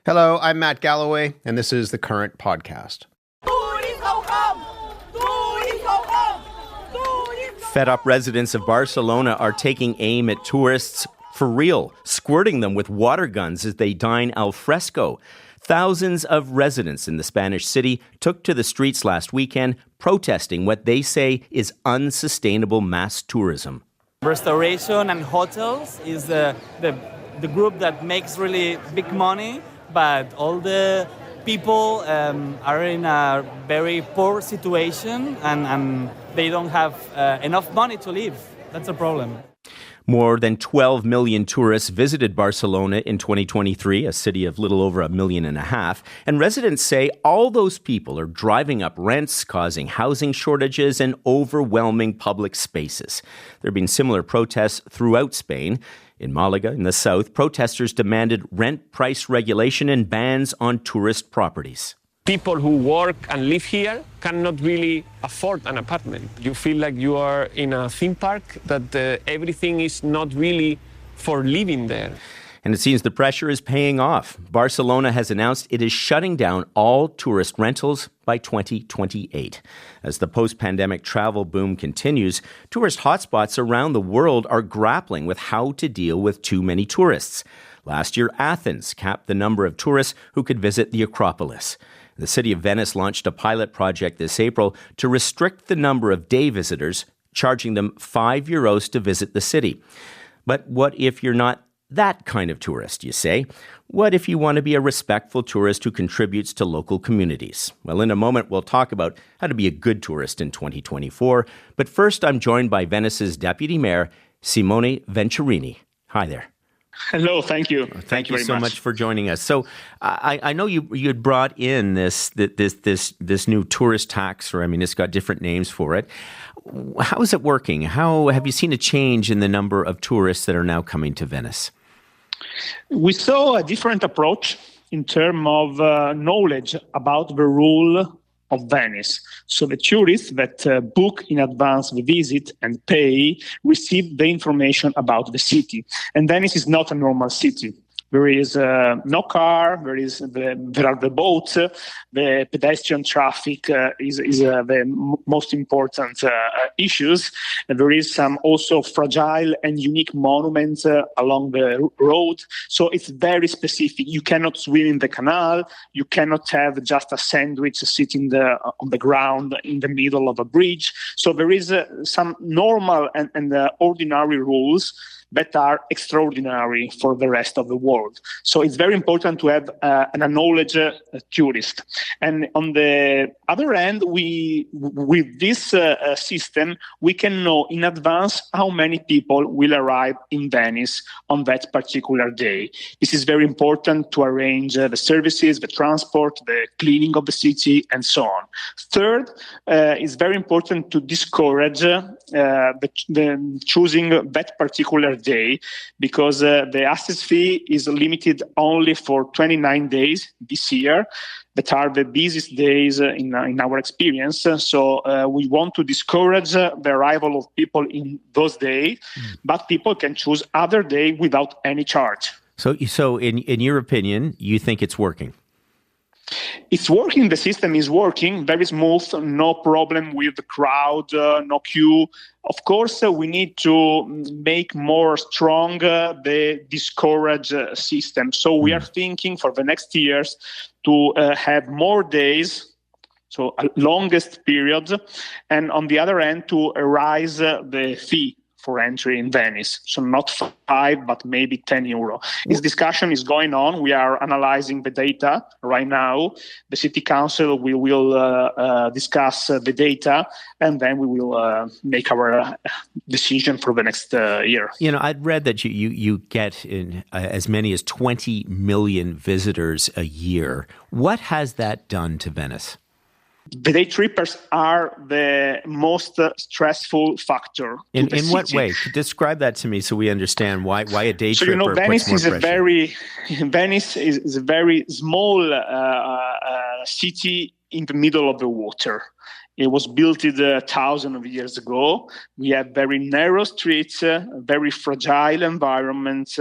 Hello, I'm Matt Galloway, and this is The Current Podcast. Fed up residents of Barcelona are taking aim at tourists for real, squirting them with water guns as they dine al fresco. Thousands of residents in the Spanish city took to the streets last weekend protesting what they say is unsustainable mass tourism. Restauration and hotels is the group that makes really big money, but all the people are in a very poor situation and they don't have enough money to live. That's a problem. More than 12 million tourists visited Barcelona in 2023, a city of little over 1.5 million. And residents say all those people are driving up rents, causing housing shortages and overwhelming public spaces. There have been similar protests throughout Spain. In Malaga, in the south, protesters demanded rent price regulation and bans on tourist properties. People who work and live here cannot really afford an apartment. You feel like you are in a theme park, that everything is not really for living there. And it seems the pressure is paying off. Barcelona has announced it is shutting down all tourist rentals by 2028. As the post-pandemic travel boom continues, tourist hotspots around the world are grappling with how to deal with too many tourists. Last year, Athens capped the number of tourists who could visit the Acropolis. The city of Venice launched a pilot project this April to restrict the number of day visitors, charging them €5 to visit the city. But what if you're not that kind of tourist, you say? What if you want to be a respectful tourist who contributes to local communities? Well, in a moment, we'll talk about how to be a good tourist in 2024. But first, I'm joined by Venice's Deputy Mayor, Simone Venturini. Hi there. Hello, thank you. Thank you so much for joining us. So I know you had brought in this new tourist tax, or it's got different names for it. How is it working? How have you seen a change in the number of tourists that are now coming to Venice? We saw a different approach in terms of knowledge about the rule of Venice. So the tourists that book in advance the visit and pay receive the information about the city. And Venice is not a normal city. There is no car, there are the boats, the pedestrian traffic is the most important issues. And there is some also fragile and unique monuments along the road. So it's very specific. You cannot swim in the canal. You cannot have just a sandwich sitting on the ground in the middle of a bridge. So there is some normal and ordinary rules that are extraordinary for the rest of the world. So it's very important to have an knowledge tourist. And on the other hand, with this system, we can know in advance how many people will arrive in Venice on that particular day. This is very important to arrange the services, the transport, the cleaning of the city, and so on. Third, it's very important to discourage the choosing that particular day, because the access fee is limited only for 29 days this year, that are the busiest days in our experience. So we want to discourage the arrival of people in those days, but people can choose other day without any charge. So in your opinion, you think it's working? It's working. The system is working very smooth, no problem with the crowd, no queue. Of course, we need to make more strong the discourage system. So we are thinking for the next years to have more days, so a longest period, and on the other end to raise the fee for entry in Venice. So not 5, but maybe €10. This discussion is going on. We are analyzing the data right now. The City Council will discuss the data, and then we will make our decision for the next year. I'd read that you get in as many as 20 million visitors a year. What has that done to Venice? The day trippers are the most stressful factor. In what way? Describe that to me so we understand why a day tripper Venice puts more pressure. Venice is a very small city in the middle of the water. It was built thousands of years ago. We have very narrow streets, very fragile environments,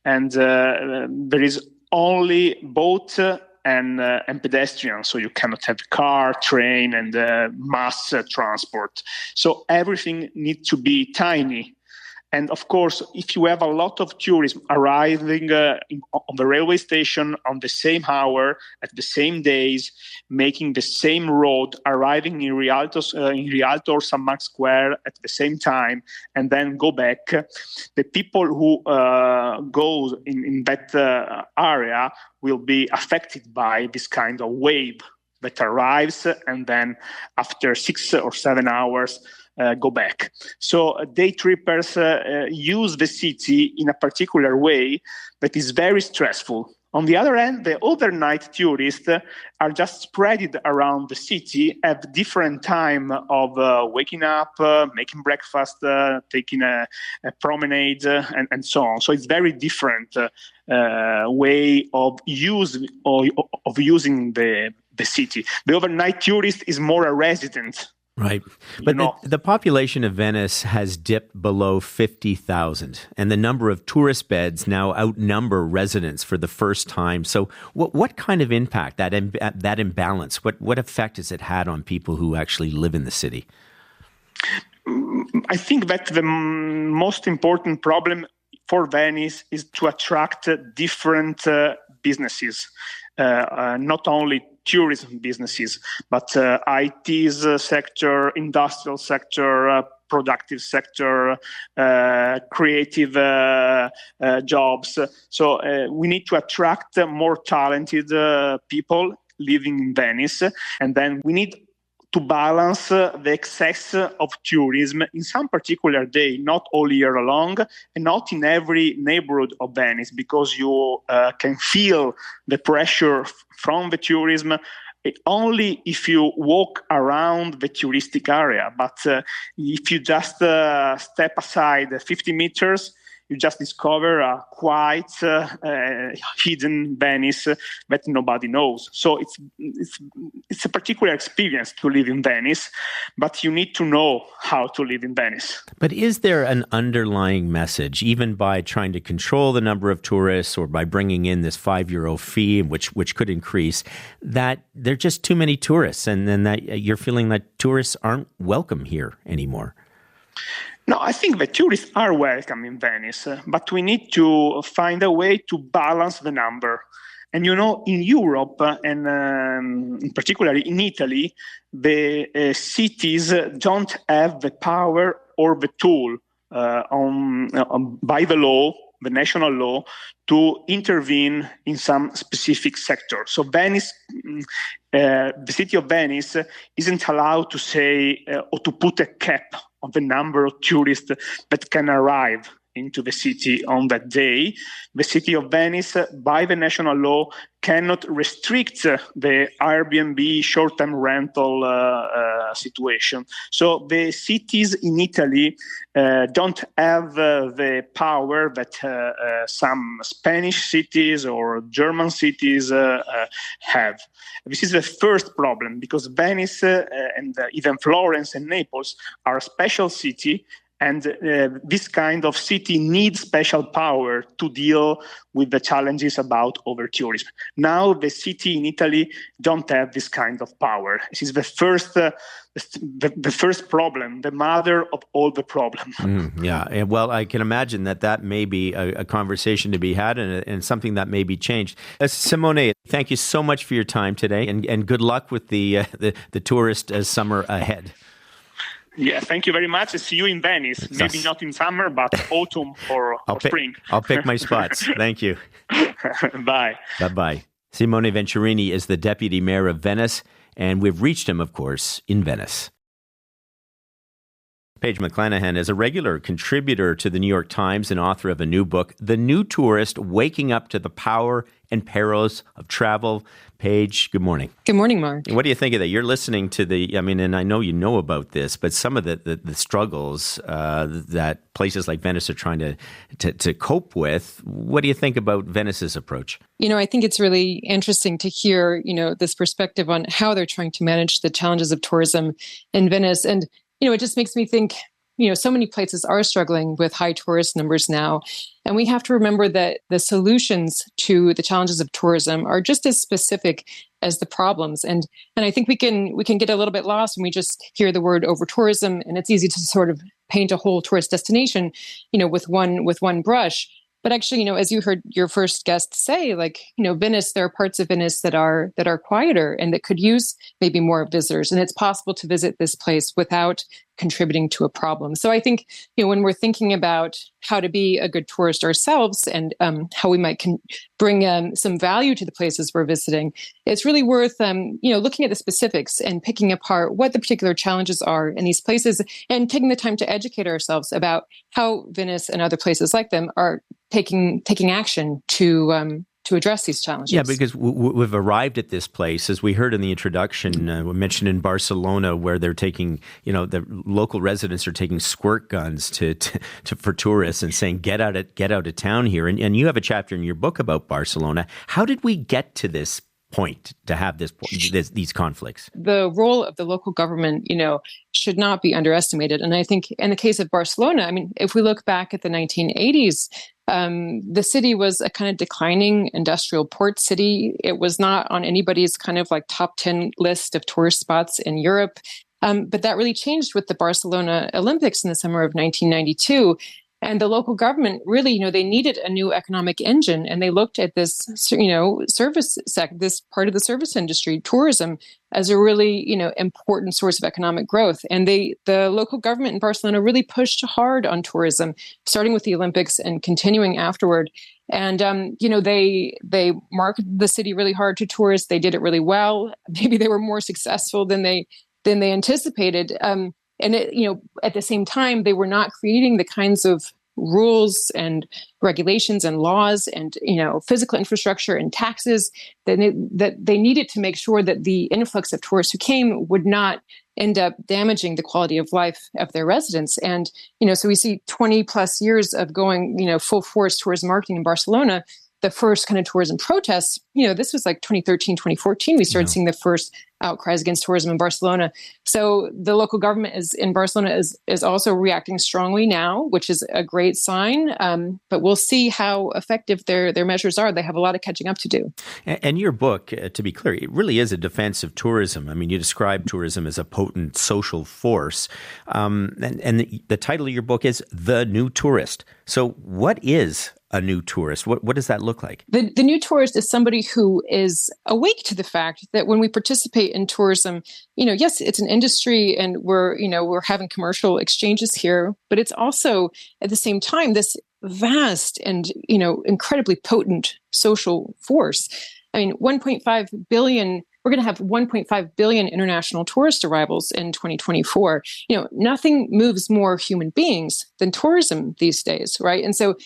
and there is only boat and pedestrian, so you cannot have car, train, and mass transport. So everything needs to be tiny. And of course, if you have a lot of tourists arriving on the railway station on the same hour, at the same days, making the same road, arriving in Rialto or San Mark Square at the same time, and then go back, the people who go in that area will be affected by this kind of wave that arrives and then after 6 or 7 hours go back. So day trippers use the city in a particular way that is very stressful. On the other hand, the overnight tourists are just spread around the city, have different time of waking up, making breakfast, taking a promenade, and so on. So it's very different way of using the city. The overnight tourist is more a resident. Right. But the population of Venice has dipped below 50,000, and the number of tourist beds now outnumber residents for the first time. So what kind of impact, that imbalance, what effect has it had on people who actually live in the city? I think that the most important problem for Venice is to attract different businesses, not only tourism businesses, but IT sector, industrial sector, productive sector, creative jobs. So we need to attract more talented people living in Venice, and then we need to balance the excess of tourism in some particular day, not all year long, and not in every neighborhood of Venice, because you can feel the pressure from the tourism only if you walk around the touristic area. But if you just step aside 50 meters, you just discover a quite hidden Venice that nobody knows. So it's a particular experience to live in Venice, but you need to know how to live in Venice. But is there an underlying message, even by trying to control the number of tourists or by bringing in this €5 fee, which could increase, that there are just too many tourists, and then that you're feeling that tourists aren't welcome here anymore? No, I think the tourists are welcome in Venice, but we need to find a way to balance the number. And in Europe, and in particular in Italy, the cities don't have the power or the tool by the law, the national law, to intervene in some specific sector. So Venice, the city of Venice, isn't allowed to say or to put a cap on the number of tourists that can arrive into the city on that day. The city of Venice, by the national law, cannot restrict the Airbnb short-term rental situation. So the cities in Italy don't have the power that some Spanish cities or German cities have. This is the first problem, because Venice and even Florence and Naples are a special city, and this kind of city needs special power to deal with the challenges about over-tourism. Now the city in Italy don't have this kind of power. This is the first problem, the mother of all the problems. Yeah, well, I can imagine that may be a conversation to be had and something that may be changed. Simone, thank you so much for your time today, and good luck with the tourist summer ahead. Yeah, thank you very much. I see you in Venice. Maybe not in summer, but autumn or spring. I'll pick my spots. Thank you. Bye. Bye-bye. Simone Venturini is the deputy mayor of Venice, and we've reached him, of course, in Venice. Paige McClanahan is a regular contributor to the New York Times and author of a new book, The New Tourist, Waking Up to the Power and Perils of Travel. Paige, good morning. Good morning, Mark. What do you think of that? You're listening to and I know you know about this, but some of the struggles that places like Venice are trying to cope with. What do you think about Venice's approach? I think it's really interesting to hear, this perspective on how they're trying to manage the challenges of tourism in Venice. And, it just makes me think, so many places are struggling with high tourist numbers now. And we have to remember that the solutions to the challenges of tourism are just as specific as the problems. And I think we can get a little bit lost when we just hear the word over tourism, and it's easy to sort of paint a whole tourist destination, with one brush. But actually, as you heard your first guest say, Venice, there are parts of Venice that are quieter and that could use maybe more visitors. And it's possible to visit this place without contributing to a problem. So I think, when we're thinking about how to be a good tourist ourselves and how we might bring some value to the places we're visiting, it's really worth, looking at the specifics and picking apart what the particular challenges are in these places and taking the time to educate ourselves about how Venice and other places like them are taking action to address these challenges. Yeah, because we've arrived at this place, as we heard in the introduction, we mentioned in Barcelona, where they're taking, the local residents are taking squirt guns for tourists and saying, get out of town here. And you have a chapter in your book about Barcelona. How did we get to this point, to have these conflicts? The role of the local government, should not be underestimated. And I think in the case of Barcelona, if we look back at the 1980s, the city was a kind of declining industrial port city. It was not on anybody's kind of top 10 list of tourist spots in Europe. But that really changed with the Barcelona Olympics in the summer of 1992. And the local government really, they needed a new economic engine. And they looked at this, this part of the service industry, tourism, as a really, important source of economic growth. And the local government in Barcelona really pushed hard on tourism, starting with the Olympics and continuing afterward. And, they marketed the city really hard to tourists. They did it really well. Maybe they were more successful than they anticipated. And at the same time, they were not creating the kinds of rules and regulations and laws and, physical infrastructure and taxes that they needed to make sure that the influx of tourists who came would not end up damaging the quality of life of their residents. And, so we see 20 plus years of going, full force tourism marketing in Barcelona. The first kind of tourism protests, this was 2013, 2014, we started seeing the first outcries against tourism in Barcelona. So the local government in Barcelona is also reacting strongly now, which is a great sign. But we'll see how effective their measures are. They have a lot of catching up to do. And your book, to be clear, it really is a defense of tourism. You describe tourism as a potent social force. And the title of your book is The New Tourist. So what is a new tourist? What does that look like? The new tourist is somebody who is awake to the fact that when we participate in tourism, yes, it's an industry and we're having commercial exchanges here, but it's also at the same time this vast and, incredibly potent social force. 1.5 billion, we're going to have 1.5 billion international tourist arrivals in 2024. Nothing moves more human beings than tourism these days, right? And so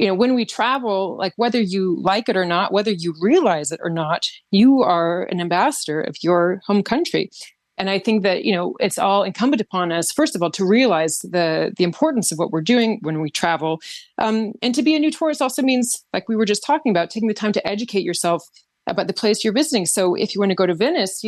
when we travel, whether you like it or not, whether you realize it or not, you are an ambassador of your home country. And I think that, it's all incumbent upon us, first of all, to realize the importance of what we're doing when we travel. And to be a new tourist also means, like we were just talking about, taking the time to educate yourself about the place you're visiting. So if you want to go to Venice,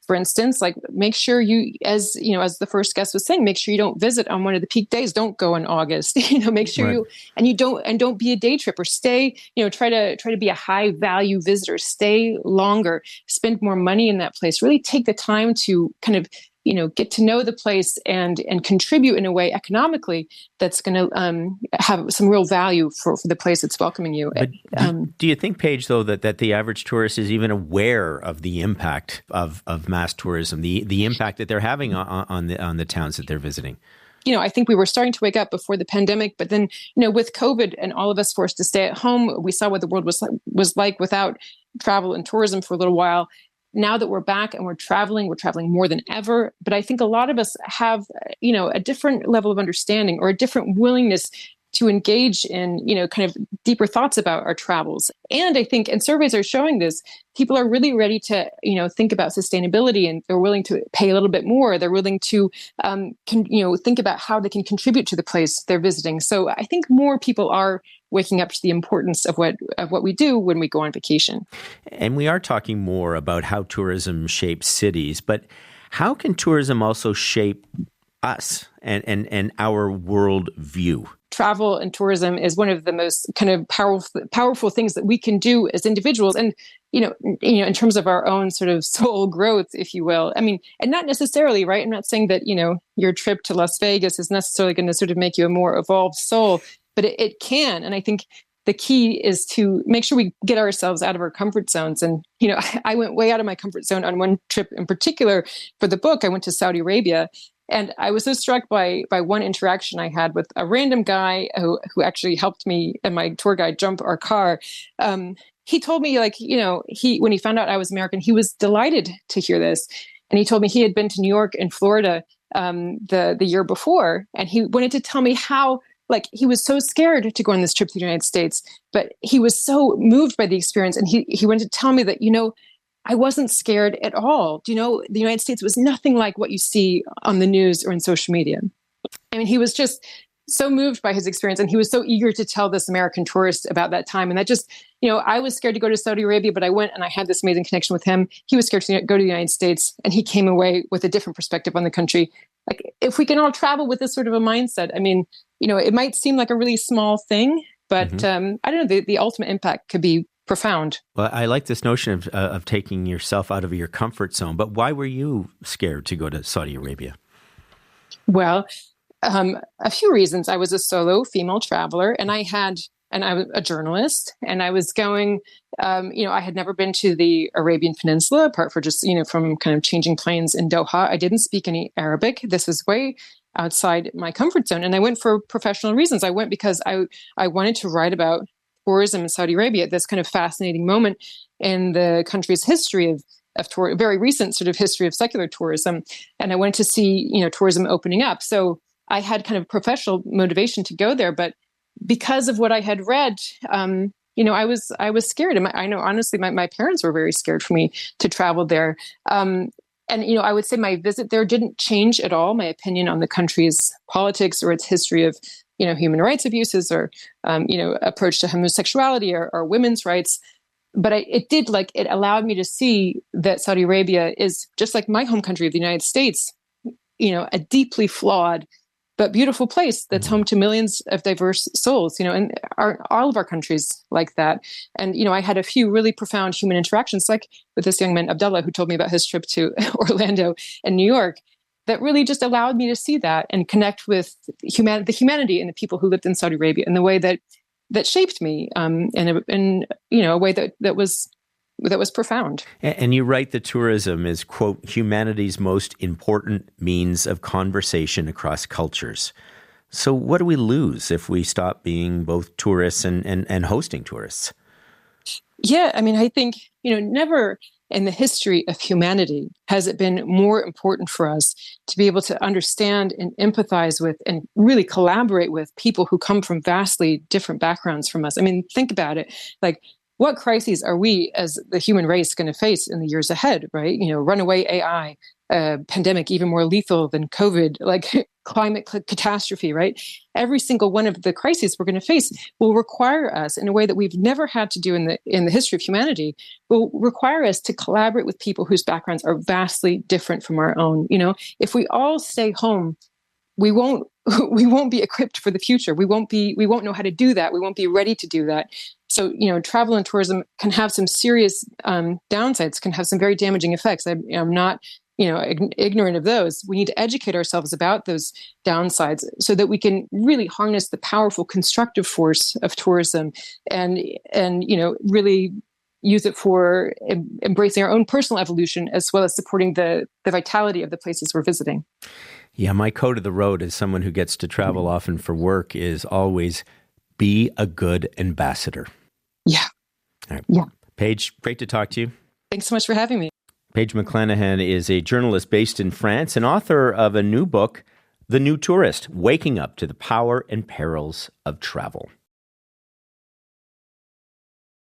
for instance, make sure you, as the first guest was saying, make sure you don't visit on one of the peak days. Don't go in August. Make sure don't be a day tripper. Stay. Try to be a high value visitor. Stay longer. Spend more money in that place. Really take the time to kind of get to know the place and contribute in a way economically that's going to have some real value for the place that's welcoming you. But do you think, Paige, though, that the average tourist is even aware of the impact of mass tourism, the impact that they're having on the towns that they're visiting? I think we were starting to wake up before the pandemic, but then, with COVID and all of us forced to stay at home, we saw what the world was like without travel and tourism for a little while. Now that we're back and we're traveling more than ever. But I think a lot of us have, a different level of understanding or a different willingness to engage in, kind of deeper thoughts about our travels. And I think, and surveys are showing this, people are really ready to, think about sustainability, and they're willing to pay a little bit more. They're willing to, think about how they can contribute to the place they're visiting. So I think more people are waking up to the importance of what we do when we go on vacation. And we are talking more about how tourism shapes cities, but how can tourism also shape us and our world view? Travel and tourism is one of the most kind of powerful things that we can do as individuals. And, in terms of our own sort of soul growth, if you will. I mean, and not necessarily, right? I'm not saying that, your trip to Las Vegas is necessarily going to sort of make you a more evolved soul, but it can. And I think the key is to make sure we get ourselves out of our comfort zones. And, I went way out of my comfort zone on one trip in particular for the book. I went to Saudi Arabia. And I was so struck by one interaction I had with a random guy who actually helped me and my tour guide jump our car. He told me, when he found out I was American, he was delighted to hear this. And he told me he had been to New York and Florida the year before. And he wanted to tell me how, he was so scared to go on this trip to the United States, but he was so moved by the experience. And he wanted to tell me that, I wasn't scared at all. The United States was nothing like what you see on the news or in social media. I mean, he was just so moved by his experience, and he was so eager to tell this American tourist about that time. And that just, I was scared to go to Saudi Arabia, but I went and I had this amazing connection with him. He was scared to go to the United States, and he came away with a different perspective on the country. If we can all travel with this sort of a mindset, I mean, it might seem like a really small thing, but I don't know, the ultimate impact could be profound. Well, I like this notion of taking yourself out of your comfort zone. But why were you scared to go to Saudi Arabia? Well, a few reasons. I was a solo female traveler, and I was a journalist, and I was going, I had never been to the Arabian Peninsula, apart from just, from kind of changing planes in Doha. I didn't speak any Arabic. This was way outside my comfort zone. And I went for professional reasons. I went because I wanted to write about tourism in Saudi Arabia at this kind of fascinating moment in the country's history of very recent sort of history of secular tourism. And I wanted to see, tourism opening up. So I had kind of professional motivation to go there, but because of what I had read, I was scared. And I know, honestly, my parents were very scared for me to travel there. And, I would say my visit there didn't change at all my opinion on the country's politics or its history of human rights abuses or, approach to homosexuality or women's rights. But it allowed me to see that Saudi Arabia is just like my home country of the United States, a deeply flawed but beautiful place that's home to millions of diverse souls, and all of our countries like that. And, I had a few really profound human interactions, like with this young man, Abdullah, who told me about his trip to Orlando and New York, that really just allowed me to see that and connect with the humanity and the people who lived in Saudi Arabia in the way that shaped me in a way that was profound. And you write that tourism is, quote, humanity's most important means of conversation across cultures. So what do we lose if we stop being both tourists and hosting tourists? Yeah, I mean, I think, never in the history of humanity has it been more important for us to be able to understand and empathize with and really collaborate with people who come from vastly different backgrounds from us. I mean, think about it. What crises are we as the human race going to face in the years ahead, right? Runaway AI, pandemic even more lethal than COVID, climate catastrophe, right? Every single one of the crises we're going to face will require us in a way that we've never had to do in the history of humanity, will require us to collaborate with people whose backgrounds are vastly different from our own. If we all stay home, we won't be equipped for the future. We won't know how to do that. We won't be ready to do that. So, travel and tourism can have some serious downsides, can have some very damaging effects. I'm not, ignorant of those. We need to educate ourselves about those downsides so that we can really harness the powerful constructive force of tourism and really use it for embracing our own personal evolution as well as supporting the vitality of the places we're visiting. Yeah, my code of the road as someone who gets to travel often for work is always be a good ambassador. Yeah. All right. Yeah. Paige, great to talk to you. Thanks so much for having me. Paige McClanahan is a journalist based in France and author of a new book, The New Tourist, Waking Up to the Power and Perils of Travel.